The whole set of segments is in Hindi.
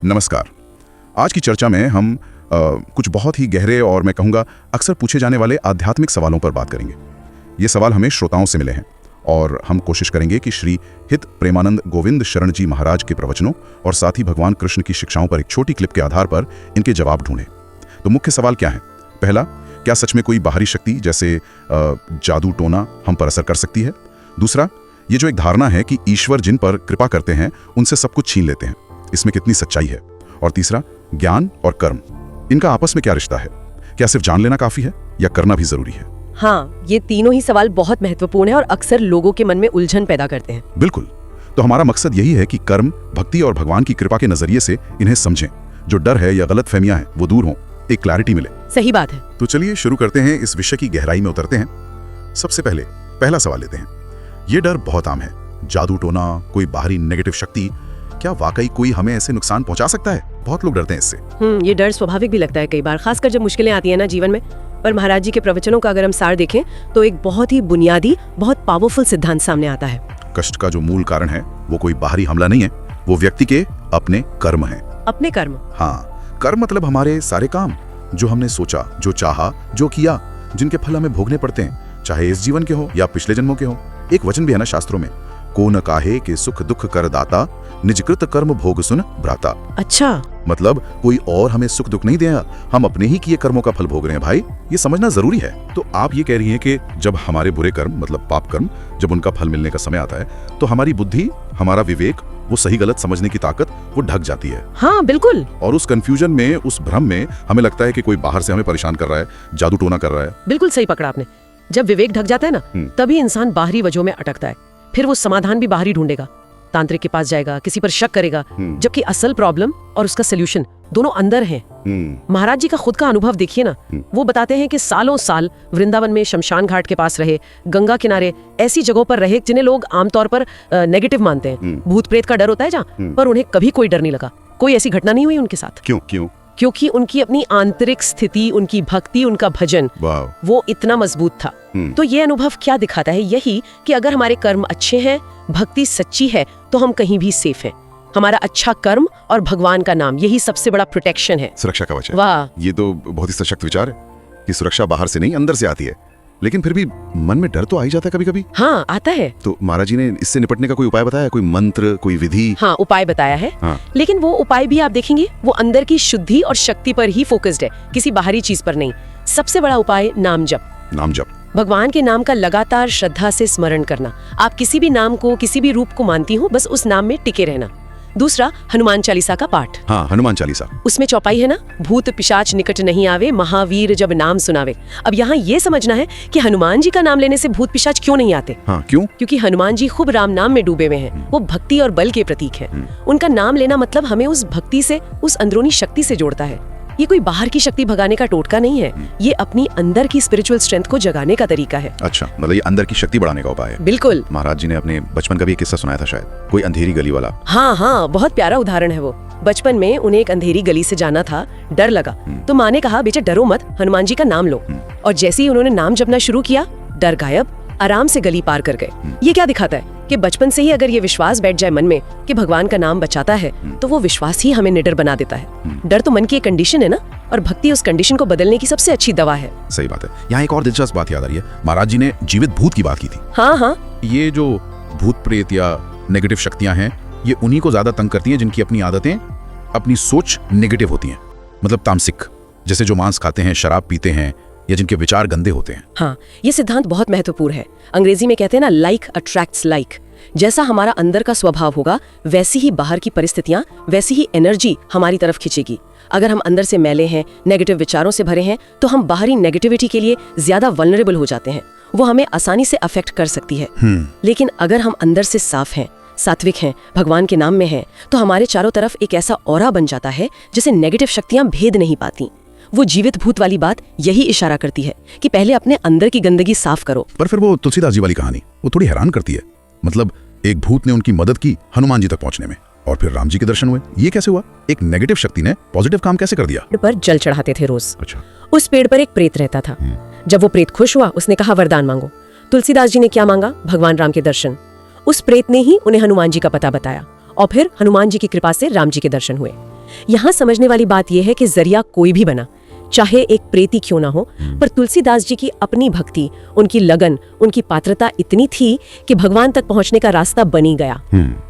नमस्कार। आज की चर्चा में हम कुछ बहुत ही गहरे और मैं कहूँगा अक्सर पूछे जाने वाले आध्यात्मिक सवालों पर बात करेंगे। ये सवाल हमें श्रोताओं से मिले हैं और हम कोशिश करेंगे कि श्री हित प्रेमानंद गोविंद शरण जी महाराज के प्रवचनों और साथ ही भगवान कृष्ण की शिक्षाओं पर एक छोटी क्लिप के आधार पर इनके जवाब ढूंढें। तो मुख्य सवाल क्या है? पहला, क्या सच में कोई बाहरी शक्ति जैसे जादू टोना हम पर असर कर सकती है? दूसरा, ये जो एक धारणा है कि ईश्वर जिन पर कृपा करते हैं उनसे सब कुछ छीन लेते हैं, इसमें कितनी सच्चाई है? और तीसरा, ज्ञान और कर्म, इनका आपस में क्या रिश्ता है? क्या सिर्फ जान लेना काफी है या करना भी जरूरी है? हाँ, ये तीनों ही सवाल बहुत महत्वपूर्ण है और अक्सर लोगों के मन में उलझन पैदा करते हैं। बिल्कुल। तो हमारा मकसद यही है कि कर्म, भक्ति और भगवान की कृपा के नजरिए से इन्हें समझें। जो डर है या गलत फहमियां हैं वो दूर हों, एक क्लैरिटी मिले। सही बात है। तो चलिए शुरू करते हैं, इस विषय की गहराई में उतरते हैं। सबसे पहले पहला सवाल लेते हैं। ये डर बहुत आम है, जादू टोना, कोई बाहरी नेगेटिव शक्ति, क्या वाकई कोई हमें ऐसे नुकसान पहुंचा सकता है? बहुत लोग डरते हैं इससे। ये डर स्वाभाविक भी लगता है कई बार, खासकर जब मुश्किलें आती है ना जीवन में। पर महाराज जी के प्रवचनों का अगर हम सार देखें तो एक बहुत ही बुनियादी, बहुत पावरफुल सिद्धांत सामने आता है। कष्ट का जो मूल कारण है वो कोई बाहरी हमला नहीं है, वो व्यक्ति के अपने कर्म है। अपने कर्म? हाँ, कर्म मतलब हमारे सारे काम, जो हमने सोचा, जो चाहा, जो किया, जिनके फल हमें भोगने पड़ते हैं, चाहे इस जीवन के हो या पिछले जन्मों के हो। एक वचन भी है ना शास्त्रों में, को न काहे के सुख दुख कर दाता, निजकृत कर्म भोग सुन भ्राता। अच्छा, मतलब कोई और हमें सुख दुख नहीं देगा, हम अपने ही किए कर्मों का फल भोग रहे हैं। भाई, ये समझना जरूरी है। तो आप ये कह रही हैं कि जब हमारे बुरे कर्म मतलब पाप कर्म, जब उनका फल मिलने का समय आता है तो हमारी बुद्धि, हमारा विवेक, वो सही गलत समझने की ताकत वो ढक जाती है। हाँ बिल्कुल। और उस कंफ्यूजन में, उस भ्रम में हमें लगता है कि कोई बाहर से हमें परेशान कर रहा है, जादू टोना कर रहा है। बिल्कुल सही पकड़ा आपने। जब विवेक ढक जाता है ना, तभी इंसान बाहरी वजहों में अटकता है। फिर वो समाधान भी बाहरी ढूंढेगा, तांत्रिक के पास जाएगा, किसी पर शक करेगा, जबकि असल प्रॉब्लम और उसका सोल्यूशन दोनों अंदर हैं। महाराज जी का खुद का अनुभव देखिए ना। वो बताते हैं कि सालों साल वृंदावन में शमशान घाट के पास रहे, गंगा किनारे, ऐसी जगहों पर रहे जिन्हें लोग आमतौर पर नेगेटिव मानते हैं, भूत प्रेत का डर होता है जहाँ, पर उन्हें कभी कोई डर नहीं लगा। कोई ऐसी घटना नहीं हुई उनके साथ। क्यों? क्योंकि उनकी अपनी आंतरिक स्थिति, उनकी भक्ति, उनका भजन, वो इतना मजबूत था। तो ये अनुभव क्या दिखाता है? यही कि अगर हमारे कर्म अच्छे हैं, भक्ति सच्ची है, तो हम कहीं भी सेफ हैं। हमारा अच्छा कर्म और भगवान का नाम, यही सबसे बड़ा प्रोटेक्शन है, सुरक्षा कवच है। वाह, ये तो बहुत ही सशक्त विचार है कि सुरक्षा बाहर से नहीं अंदर से आती है। लेकिन फिर भी मन में डर तो आ ही जाता है कभी कभी। हाँ, आता है। तो महाराज जी ने इससे निपटने का कोई उपाय बताया, कोई मंत्र, कोई विधि? हाँ, उपाय बताया है। हाँ। लेकिन वो उपाय भी आप देखेंगे वो अंदर की शुद्धि और शक्ति पर ही फोकस्ड है, किसी बाहरी चीज पर नहीं। सबसे बड़ा उपाय नाम जप। नाम जप, भगवान के नाम का लगातार श्रद्धा से स्मरण करना। आप किसी भी नाम को, किसी भी रूप को मानती हो, बस उस नाम में टिके रहना। दूसरा, हनुमान चालीसा का पाठ। हाँ, हनुमान चालीसा। उसमें चौपाई है ना, भूत पिशाच निकट नहीं आवे, महावीर जब नाम सुनावे। अब यहाँ ये समझना है कि हनुमान जी का नाम लेने से भूत पिशाच क्यों नहीं आते। हाँ, क्यों? क्योंकि हनुमान जी खूब राम नाम में डूबे हुए हैं। वो भक्ति और बल के प्रतीक हैं। उनका नाम लेना मतलब हमें उस भक्ति से, उस अंदरूनी शक्ति से जोड़ता है। ये कोई बाहर की शक्ति भगाने का टोटका नहीं है, ये अपनी अंदर की स्पिरिचुअल स्ट्रेंथ को जगाने का तरीका है। अच्छा, मतलब ये अंदर की शक्ति बढ़ाने का उपाय है। बिल्कुल। महाराज जी ने अपने बचपन का भी एक किस्सा सुनाया था शायद, कोई अंधेरी गली वाला। हाँ, बहुत प्यारा उदाहरण है वो। बचपन में उन्हें एक अंधेरी गली से जाना था, डर लगा, तो माँ ने कहा, बेटा डरो मत, हनुमान जी का नाम लो। और जैसे ही उन्होंने नाम जपना शुरू किया, डर गायब, आराम से गली पार कर गए। ये क्या दिखाता है कि बचपन से ही अगर ये विश्वास बैठ जाए मन में कि भगवान का नाम बचाता है, तो वो विश्वास ही हमें निडर बना देता है। डर तो मन की एक कंडीशन है ना, और भक्ति उस कंडीशन को बदलने की सबसे अच्छी दवा है। सही बात है। यहाँ एक और दिलचस्प बात याद आ रही है, महाराज जी ने जीवित भूत की बात की थी। हाँ, ये जो भूत प्रेत या नेगेटिव शक्तियां हैं, ये उन्हीं को ज्यादा तंग करती हैं जिनकी अपनी आदतें, अपनी सोच नेगेटिव होती हैं, मतलब तामसिक, जैसे जो मांस खाते हैं, शराब पीते हैं, या जिनके विचार गंदे होते हैं। हाँ, ये सिद्धांत बहुत महत्वपूर्ण है। अंग्रेजी में कहते हैं ना, लाइक अट्रैक्ट्स लाइक। जैसा हमारा अंदर का स्वभाव होगा, वैसी ही बाहर की परिस्थितियां, वैसी ही एनर्जी हमारी तरफ खींचेगी। अगर हम अंदर से मैले हैं, नेगेटिव विचारों से भरे हैं, तो हम बाहरी नेगेटिविटी के लिए ज्यादा वल्नरेबल हो जाते हैं। वो हमें आसानी से अफेक्ट कर सकती है। लेकिन अगर हम अंदर से साफ हैं, सात्विक हैं, भगवान के नाम में हैं, तो हमारे चारों तरफ एक ऐसा ऑरा बन जाता है जिसे नेगेटिव शक्तियां भेद नहीं पाती। वो जीवित भूत वाली बात यही इशारा करती है कि पहले अपने अंदर की गंदगी साफ करो। पर फिर वो तुलसीदास जी वाली कहानी, वो थोड़ी हैरान करती है। मतलब एक भूत ने उनकी मदद की हनुमान जी तक पहुंचने में, और फिर राम जी के दर्शन हुए। ये कैसे हुआ? एक नेगेटिव शक्ति ने पॉजिटिव काम कैसे कर दिया? पर जल चढ़ाते थे रोज। अच्छा। उस पेड़ पर एक प्रेत रहता था। जब वो प्रेत खुश हुआ, उसने कहा वरदान मांगो। तुलसीदास जी ने क्या मांगा? भगवान राम के दर्शन। उस प्रेत ने ही उन्हें हनुमान जी का पता बताया और फिर हनुमान जी की कृपा से राम जी के दर्शन हुए। यहाँ समझने वाली बात यह है कि जरिया कोई भी बना, चाहे एक प्रेती क्यों ना हो, पर तुलसीदास जी की अपनी भक्ति, उनकी लगन, उनकी पात्रता इतनी थी कि भगवान तक पहुंचने का रास्ता बनी गया।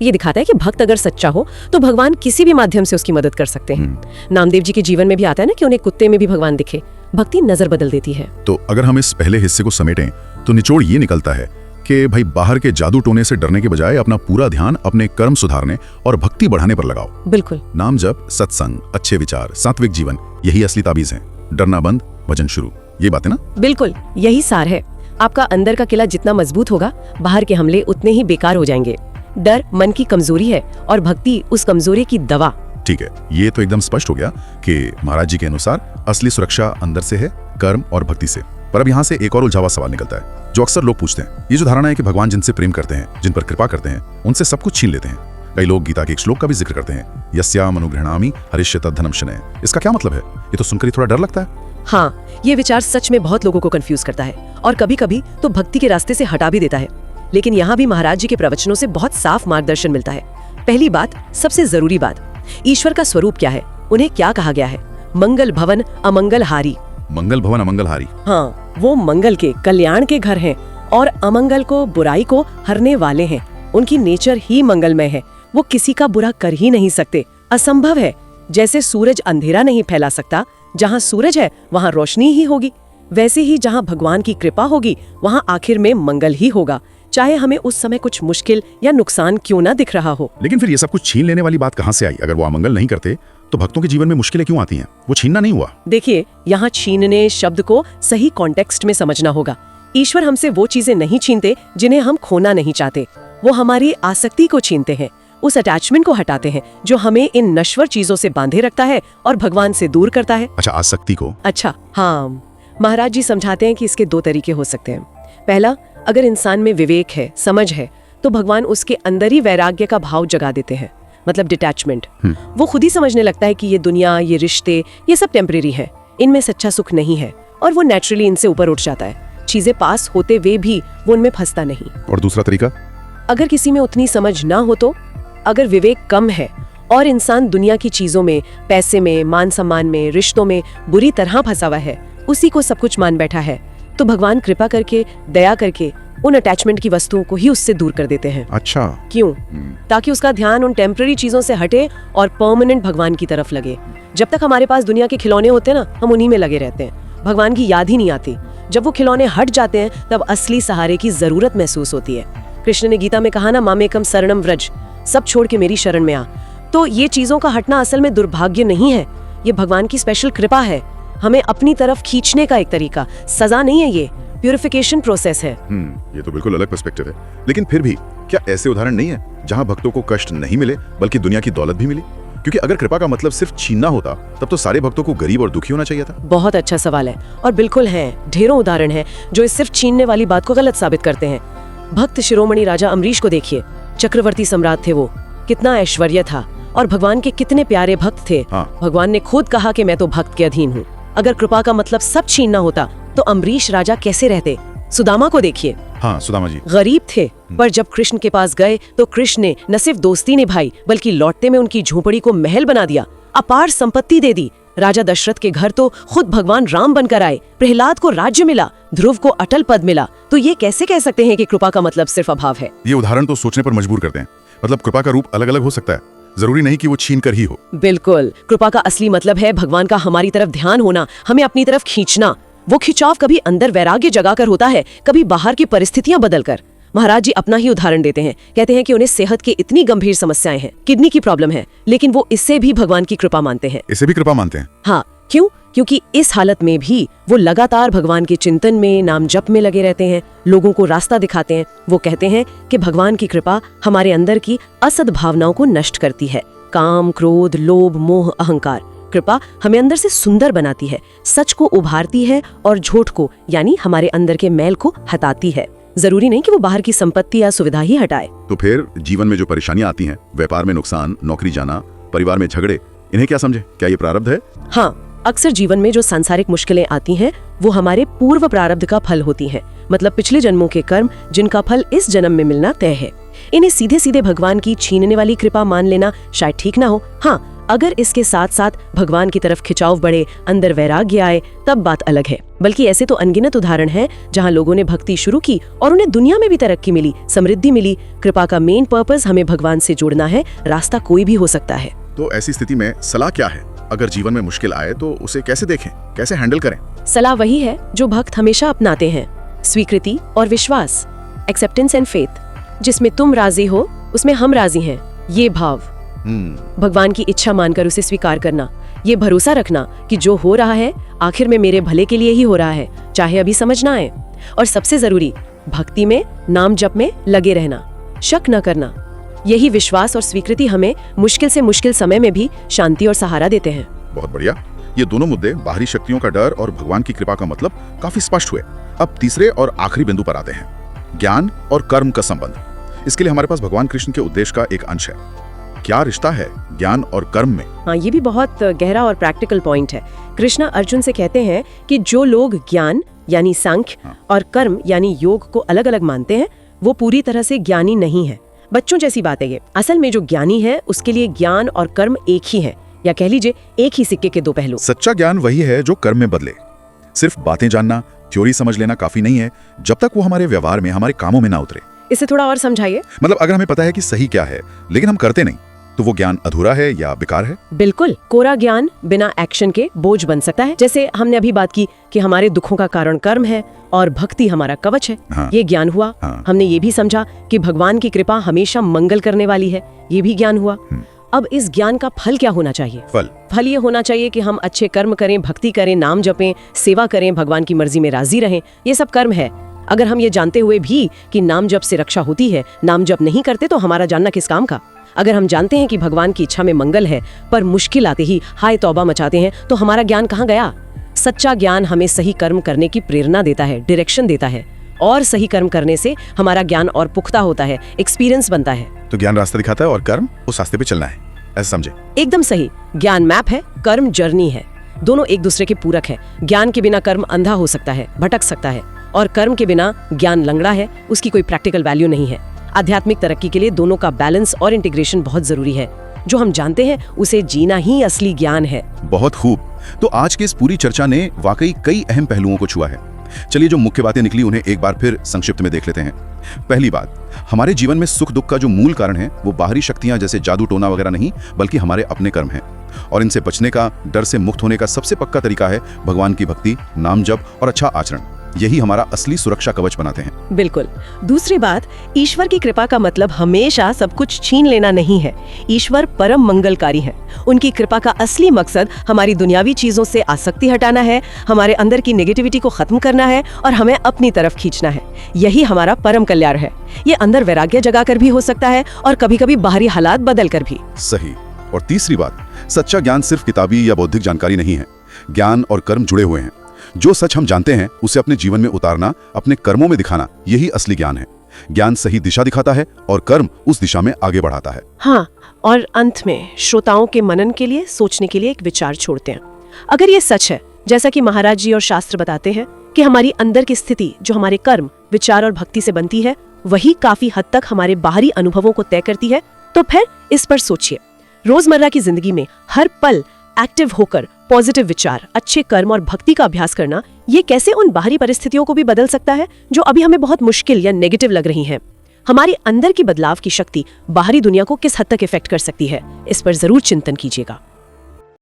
ये दिखाता है कि भक्त अगर सच्चा हो तो भगवान किसी भी माध्यम से उसकी मदद कर सकते हैं। नामदेव जी के जीवन में भी आता है ना कि उन्हें कुत्ते में भी भगवान दिखे। भक्ति नजर बदल देती है। तो अगर हम इस पहले हिस्से को समेटें तो निचोड़ ये निकलता है कि भाई बाहर के जादू टोने से डरने के बजाय अपना पूरा ध्यान अपने कर्म सुधारने और भक्ति बढ़ाने पर लगाओ। बिल्कुल। नाम जप, सत्संग, अच्छे विचार, सात्विक जीवन, यही असली ताबीज है। डरना बंद, भजन शुरू। ये बात है ना? बिल्कुल, यही सार है। आपका अंदर का किला जितना मजबूत होगा, बाहर के हमले उतने ही बेकार हो जाएंगे। डर मन की कमजोरी है और भक्ति उस कमजोरी की दवा। ठीक है, ये तो एकदम स्पष्ट हो गया कि महाराज जी के अनुसार असली सुरक्षा अंदर से है, कर्म और भक्ति से। पर अब यहाँ से एक और उलझावा सवाल निकलता है जो अक्सर लोग पूछते हैं। ये जो धारणा है कि भगवान जिनसे प्रेम करते हैं, जिन पर कृपा करते हैं, उनसे सब कुछ छीन लेते हैं। कई लोग गीता के एक श्लोक का भी जिक्र करते हैं, यस्याम अनुगृह्णामि हरिष्यत धनम शनय। इसका क्या मतलब है? ये तो सुनकर ही थोड़ा डर लगता है। हाँ, ये विचार सच में बहुत लोगों को कंफ्यूज करता है और कभी-कभी तो भक्ति के रास्ते से हटा भी देता है। लेकिन यहाँ भी महाराज जी के प्रवचनों से बहुत साफ मार्गदर्शन मिलता है। पहली बात, सबसे जरूरी बात, ईश्वर का स्वरूप क्या है, उन्हें क्या कहा गया है? मंगल भवन अमंगल हारी। मंगल भवन अमंगल हारी। हाँ, वो मंगल के, कल्याण के घर हैं और अमंगल को, बुराई को हरने वाले हैं। उनकी नेचर ही मंगलमय है। वो किसी का बुरा कर ही नहीं सकते, असंभव है। जैसे सूरज अंधेरा नहीं फैला सकता, जहाँ सूरज है वहाँ रोशनी ही होगी। वैसे ही जहाँ भगवान की कृपा होगी वहाँ आखिर में मंगल ही होगा, चाहे हमें उस समय कुछ मुश्किल या नुकसान क्यों ना दिख रहा हो। लेकिन फिर ये सब कुछ छीन लेने वाली बात कहाँ से आई? अगर वो अमंगल नहीं करते तो भक्तों के जीवन में मुश्किलें क्यों आती हैं? वो छीनना नहीं हुआ। देखिए, यहाँ छीनने शब्द को सही कॉन्टेक्स्ट में समझना होगा। ईश्वर हमसे वो चीजें नहीं छीनते जिन्हें हम खोना नहीं चाहते। वो हमारी आसक्ति को छीनते हैं, उस अटैचमेंट को हटाते हैं जो हमें इन नश्वर चीजों से बांधे रखता है और भगवान से दूर करता है। अच्छा, आसक्ति को। अच्छा, हाँ, महाराज जी समझाते हैं कि इसके दो तरीके हो सकते हैं। पहला, अगर इंसान में विवेक है, समझ है, तो भगवान उसके अंदर ही वैराग्य का भाव जगा देते हैं, मतलब डिटैचमेंट। वो खुद ही समझने लगता है कि ये दुनिया, ये रिश्ते, ये सब टेम्परेरी है, इनमें सच्चा सुख नहीं है, और वो नेचुरली इनसे ऊपर उठ जाता है। चीजें पास होते हुए भी वो उनमें फंसता नहीं। और दूसरा तरीका, अगर किसी में उतनी समझ ना हो तो, अगर विवेक कम है और इंसान दुनिया की चीजों में, पैसे में, मान सम्मान में, रिश्तों में बुरी तरह फंसा हुआ है, उसी को सब कुछ मान बैठा है, तो भगवान कृपा करके, दया करके उन अटैचमेंट की वस्तुओं को ही उससे दूर कर देते हैं। अच्छा, क्यों? ताकि उसका ध्यान उन टेम्पररी चीजों से हटे और परमानेंट भगवान की तरफ लगे। जब तक हमारे पास दुनिया के खिलौने होते हैं ना, हम उन्हीं में लगे रहते हैं, भगवान की याद ही नहीं आती। जब वो खिलौने हट जाते हैं तब असली सहारे की जरूरत महसूस होती है। कृष्ण ने गीता में कहा ना, मामेकम शरणम व्रज, सब छोड़ के मेरी शरण में आ। तो ये चीजों का हटना असल में दुर्भाग्य नहीं है, ये भगवान की स्पेशल कृपा है, हमें अपनी तरफ खींचने का एक तरीका, सजा नहीं है, ये प्यूरिफिकेशन प्रोसेस है। ये तो बिल्कुल अलग पर्सपेक्टिव है। लेकिन फिर भी क्या ऐसे उदाहरण नहीं है जहां भक्तों को कष्ट नहीं मिले बल्कि दुनिया की दौलत भी मिली? क्योंकि अगर कृपा का मतलब सिर्फ छीनना होता तब तो सारे भक्तों को गरीब और दुखी होना चाहिए था। बहुत अच्छा सवाल है, और बिल्कुल हैं, ढेरों उदाहरण हैं जो इस सिर्फ छीनने वाली बात को गलत साबित करते हैं। भक्त शिरोमणि राजा अम्बरीश को देखिए, चक्रवर्ती सम्राट थे वो, कितना ऐश्वर्य था और भगवान के कितने प्यारे भक्त थे। भगवान ने खुद कहा कि मैं तो भक्त के अधीन हूँ। अगर कृपा का मतलब सब छीनना होता तो अम्बरीश राजा कैसे रहते? सुदामा को देखिए। हाँ, सुदामा जी गरीब थे, पर जब कृष्ण के पास गए तो कृष्ण ने न सिर्फ दोस्ती निभाई बल्कि लौटते में उनकी झोपड़ी को महल बना दिया, अपार संपत्ति दे दी। राजा दशरथ के घर तो खुद भगवान राम बनकर आए, प्रहलाद को राज्य मिला, ध्रुव को अटल पद मिला। तो ये कैसे कह सकते हैं कि कृपा का मतलब सिर्फ अभाव है? ये उदाहरण तो सोचने पर मजबूर करते हैं। मतलब कृपा का रूप अलग अलग हो सकता है, जरूरी नहीं कि वो छीन कर ही हो। बिल्कुल, कृपा का असली मतलब है भगवान का हमारी तरफ ध्यान होना, हमें अपनी तरफ खींचना। वो खिंचाव कभी अंदर वैराग्य जगाकर होता है, कभी बाहर की परिस्थितियां बदलकर। महाराज जी अपना ही उदाहरण देते हैं, कहते हैं कि उन्हें सेहत की इतनी गंभीर समस्याएं हैं, किडनी की प्रॉब्लम है, लेकिन वो इससे भी भगवान की कृपा मानते हैं। इसे भी कृपा मानते हैं? हाँ, क्यों? क्योंकि इस हालत में भी वो लगातार भगवान के चिंतन में, नाम जप में लगे रहते हैं, लोगों को रास्ता दिखाते हैं। वो कहते हैं कि भगवान की कृपा हमारे अंदर की असद भावनाओं को नष्ट करती है, काम, क्रोध, लोभ, मोह, अहंकार। कृपा हमें अंदर से सुंदर बनाती है, सच को उभारती है और झूठ को, यानी हमारे अंदर के मैल को हटाती है। जरूरी नहीं कि वो बाहर की संपत्ति या सुविधा ही हटाए। तो फिर जीवन में जो परेशानियां आती हैं, व्यापार में नुकसान, नौकरी जाना, परिवार में झगड़े, इन्हें क्या समझे? क्या ये प्रारब्ध है? हाँ, अक्सर जीवन में जो सांसारिक मुश्किलें आती हैं वो हमारे पूर्व प्रारब्ध का फल होती हैं, मतलब पिछले जन्मों के कर्म जिनका फल इस जन्म में मिलना तय है। इन्हें सीधे सीधे भगवान की छीनने वाली कृपा मान लेना शायद ठीक ना हो। हाँ, अगर इसके साथ साथ भगवान की तरफ खिंचाव बढ़े, अंदर वैराग्य आए, तब बात अलग है। बल्कि ऐसे तो अनगिनत उदाहरण हैं जहां लोगों ने भक्ति शुरू की और उन्हें दुनिया में भी तरक्की मिली, समृद्धि मिली। कृपा का मेन पर्पस हमें भगवान से जुड़ना है, रास्ता कोई भी हो सकता है। तो ऐसी स्थिति में सलाह क्या है? अगर जीवन में मुश्किल आए तो उसे कैसे देखें, कैसे हैंडल करें? सलाह वही है जो भक्त हमेशा अपनाते हैं, स्वीकृति और विश्वास, एक्सेप्टेंस एंड फेथ। जिसमें तुम राजी हो उसमें हम राजी हैं, ये भाव। भगवान की इच्छा मानकर उसे स्वीकार करना, ये भरोसा रखना कि जो हो रहा है आखिर में मेरे भले के लिए ही हो रहा है, चाहे अभी समझ ना आए। और सबसे जरूरी, भक्ति में, नाम जप में लगे रहना, शक न करना। यही विश्वास और स्वीकृति हमें मुश्किल से मुश्किल समय में भी शांति और सहारा देते हैं। बहुत बढ़िया। ये दोनों मुद्दे, बाहरी शक्तियों का डर और भगवान की कृपा का मतलब, काफी स्पष्ट हुए। अब तीसरे और आखिरी बिंदु पर आते हैं, ज्ञान और कर्म का संबंध। इसके लिए हमारे पास भगवान कृष्ण के उद्देश्य का एक अंश है। क्या रिश्ता है ज्ञान और कर्म में? हाँ, ये भी बहुत गहरा और प्रैक्टिकल पॉइंट है। कृष्णा अर्जुन से कहते हैं कि जो लोग ज्ञान यानी सांख्य और कर्म यानी योग को अलग अलग मानते हैं, वो पूरी तरह से ज्ञानी नहीं है। बच्चों जैसी बात है ये। असल में जो ज्ञानी है उसके लिए ज्ञान और कर्म एक ही है, या कह लीजिए एक ही सिक्के के दो पहलू। सच्चा ज्ञान वही है जो कर्म में बदले। सिर्फ बातें जानना, थ्योरी समझ लेना काफी नहीं है जब तक वो हमारे व्यवहार में, हमारे कामों में ना उतरे। इसे थोड़ा और समझाइए। मतलब अगर हमें पता है कि सही क्या है लेकिन हम करते नहीं, तो वो ज्ञान अधूरा है या बेकार है? बिल्कुल, कोरा ज्ञान बिना एक्शन के बोझ बन सकता है। जैसे हमने अभी बात की कि हमारे दुखों का कारण कर्म है और भक्ति हमारा कवच है। हाँ। ये ज्ञान हुआ। हाँ। हमने ये भी समझा कि भगवान की कृपा हमेशा मंगल करने वाली है, ये भी ज्ञान हुआ। अब इस ज्ञान का फल क्या होना चाहिए? फल ये होना चाहिए कि हम अच्छे कर्म करें, भक्ति करें, नाम जपें, सेवा करें, भगवान की मर्जी में राजी रहें। ये सब कर्म है। अगर हम ये जानते हुए भी कि नाम जप से रक्षा होती है, नाम जप नहीं करते तो हमारा जानना किस काम का? अगर हम जानते हैं कि भगवान की इच्छा में मंगल है पर मुश्किल आते ही हाय तौबा मचाते हैं, तो हमारा ज्ञान कहाँ गया? सच्चा ज्ञान हमें सही कर्म करने की प्रेरणा देता है, डायरेक्शन देता है, और सही कर्म करने से हमारा ज्ञान और पुख्ता होता है, एक्सपीरियंस बनता है। तो ज्ञान रास्ता दिखाता है और कर्म उस रास्ते पे चलना है, ऐसा समझे? एकदम सही। ज्ञान मैप है, कर्म जर्नी है। दोनों एक दूसरे के पूरक है। ज्ञान के बिना कर्म अंधा हो सकता है, भटक सकता है, और कर्म के बिना ज्ञान लंगड़ा है, उसकी कोई प्रैक्टिकल वैल्यू नहीं है। आध्यात्मिक तरक्की के लिए दोनों का बैलेंस और इंटीग्रेशन बहुत जरूरी है। जो हम जानते हैं उसे जीना ही असली ज्ञान है। बहुत खूब। तो आज की इस पूरी चर्चा ने वाकई कई अहम पहलुओं को छुआ है। चलिए जो मुख्य बातें निकली उन्हें एक बार फिर संक्षिप्त में देख लेते हैं। पहली बात, हमारे जीवन में सुख दुख का जो मूल कारण है वो बाहरी शक्तियां जैसे जादू टोना वगैरह नहीं, बल्कि हमारे अपने कर्म हैं। और इनसे बचने का, डर से मुक्त होने का सबसे पक्का तरीका है भगवान की भक्ति, नाम जप और अच्छा आचरण। यही हमारा असली सुरक्षा कवच बनाते हैं। बिल्कुल। दूसरी बात, ईश्वर की कृपा का मतलब हमेशा सब कुछ छीन लेना नहीं है। ईश्वर परम मंगलकारी है। उनकी कृपा का असली मकसद हमारी दुनियावी चीजों से आसक्ति हटाना है, हमारे अंदर की नेगेटिविटी को खत्म करना है और हमें अपनी तरफ खींचना है। यही हमारा परम कल्याण है। ये अंदर वैराग्य जगाकर भी हो सकता है और कभी-कभी बाहरी हालात बदल कर भी। सही। और तीसरी बात, सच्चा ज्ञान सिर्फ किताबी या बौद्धिक जानकारी नहीं है। ज्ञान और कर्म जुड़े हुए हैं। जो सच हम जानते हैं उसे अपने जीवन में उतारना, अपने कर्मों में दिखाना, यही असली ज्ञान है। ज्ञान सही दिशा दिखाता है और कर्म उस दिशा में आगे बढ़ाता है। हाँ, और अंत में श्रोताओं के मनन के लिए, सोचने के लिए एक विचार छोड़ते हैं। अगर ये सच है, जैसा कि महाराज जी और शास्त्र बताते हैं, कि हमारी अंदर की स्थिति जो हमारे कर्म, विचार और भक्ति से बनती है, वही काफी हद तक हमारे बाहरी अनुभवों को तय करती है, तो फिर इस पर सोचिए। रोजमर्रा की जिंदगी में हर पल एक्टिव होकर पॉजिटिव विचार, अच्छे कर्म और भक्ति का अभ्यास करना, ये कैसे उन बाहरी परिस्थितियों को भी बदल सकता है जो अभी हमें बहुत मुश्किल या नेगेटिव लग रही हैं। हमारी अंदर की बदलाव की शक्ति बाहरी दुनिया को किस हद तक इफेक्ट कर सकती है, इस पर जरूर चिंतन कीजिएगा।